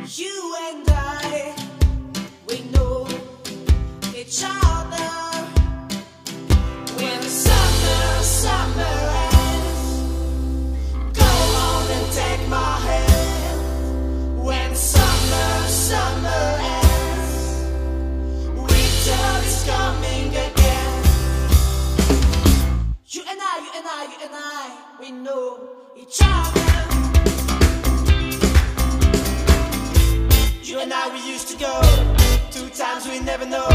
You and I, we know each other. When summer ends, go on and take my hand. When summer ends, winter is coming again. You and I, we know each other. You and I, we used to go 2 times we never know.